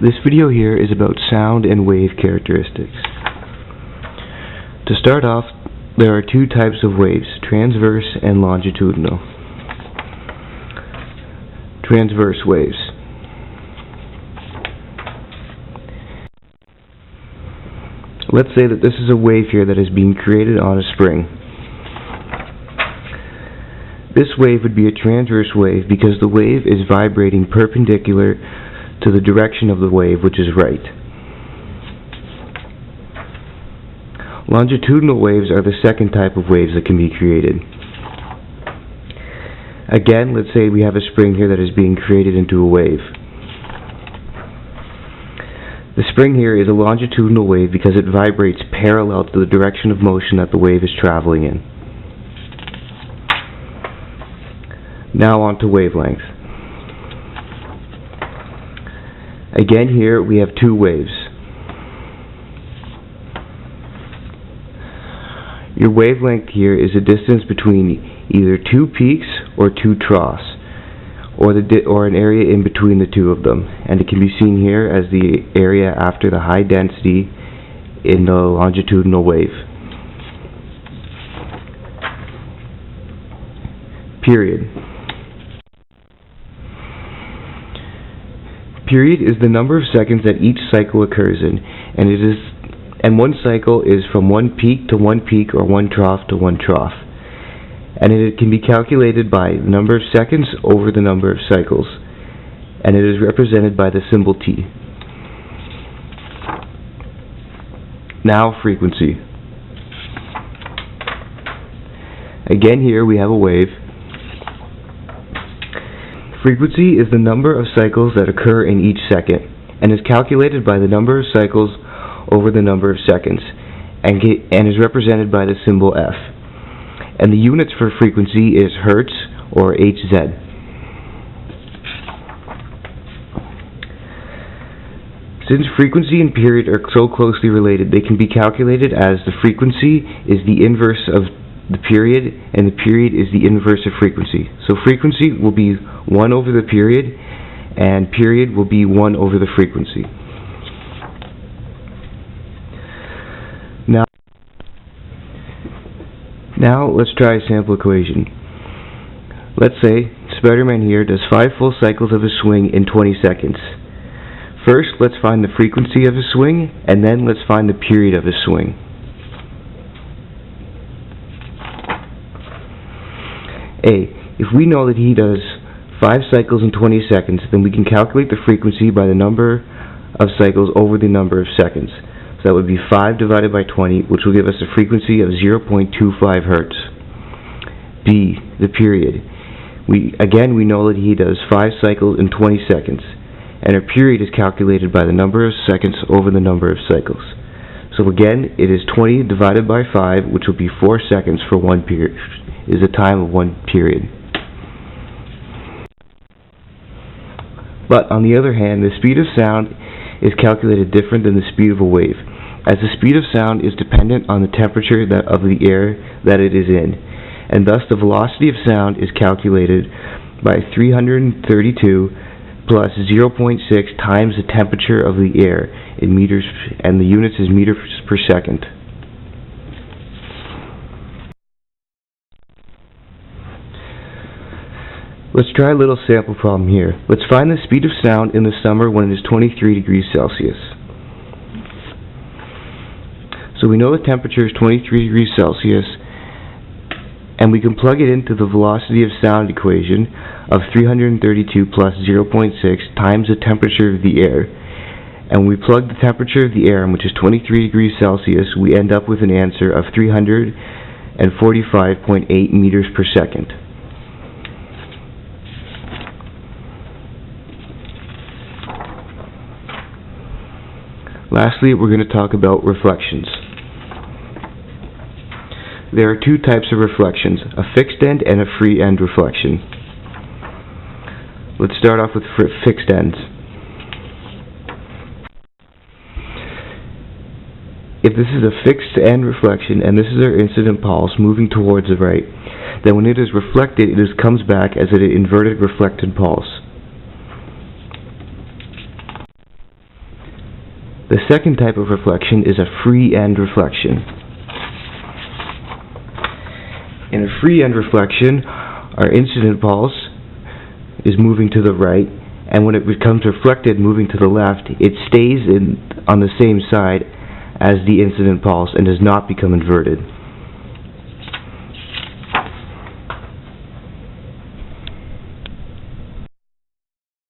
This video here is about sound and wave characteristics. To start off, there are two types of waves, transverse and longitudinal. Transverse waves. Let's say that this is a wave here that is being created on a spring. This wave would be a transverse wave because the wave is vibrating perpendicular to the direction of the wave, which is right. Longitudinal waves are the second type of waves that can be created. Again, let's say we have a spring here that is being created into a wave. The spring here is a longitudinal wave because it vibrates parallel to the direction of motion that the wave is traveling in. Now on to wavelength. Again, here we have two waves. Your wavelength here is a distance between either two peaks or two troughs, or an area in between the two of them, and it can be seen here as the area after the high density in the longitudinal wave. Period. Period is the number of seconds that each cycle occurs in, and one cycle is from one peak to one peak or one trough to one trough. And it can be calculated by the number of seconds over the number of cycles, and it is represented by the symbol T. Now frequency. Again, here we have a wave. Frequency is the number of cycles that occur in each second, and is calculated by the number of cycles over the number of seconds, and is represented by the symbol F. And the units for frequency is Hertz or Hz. Since frequency and period are so closely related, they can be calculated as the frequency is the inverse of the period, and the period is the inverse of frequency. So frequency will be 1 over the period, and period will be 1 over the frequency. Now let's try a sample equation. Let's say Spider-Man here does 5 full cycles of a swing in 20 seconds. First, let's find the frequency of a swing, and then let's find the period of a swing. If we know that he does 5 cycles in 20 seconds, then we can calculate the frequency by the number of cycles over the number of seconds. So that would be 5 divided by 20, which will give us a frequency of 0.25 Hertz. B, the period. We know that he does 5 cycles in 20 seconds, and our period is calculated by the number of seconds over the number of cycles. So again, it is 20 divided by 5, which will be 4 seconds for one period, is the time of one period. But on the other hand, the speed of sound is calculated different than the speed of a wave, as the speed of sound is dependent on the temperature of the air that it is in, and thus the velocity of sound is calculated by 332 plus 0.6 times the temperature of the air in meters, and the units is meters per second. Let's try a little sample problem here. Let's find the speed of sound in the summer when it is 23 degrees Celsius. So we know the temperature is 23 degrees Celsius, and we can plug it into the velocity of sound equation of 332 plus 0.6 times the temperature of the air. And when we plug the temperature of the air, which is 23 degrees Celsius, we end up with an answer of 345.8 meters per second. Lastly, we're going to talk about reflections. There are two types of reflections, a fixed end and a free end reflection. Let's start off with fixed ends. If this is a fixed end reflection and this is our incident pulse moving towards the right, then when it is reflected, it comes back as an inverted reflected pulse. The second type of reflection is a free end reflection. In a free end reflection, our incident pulse is moving to the right, and when it becomes reflected moving to the left, it stays on the same side as the incident pulse and does not become inverted.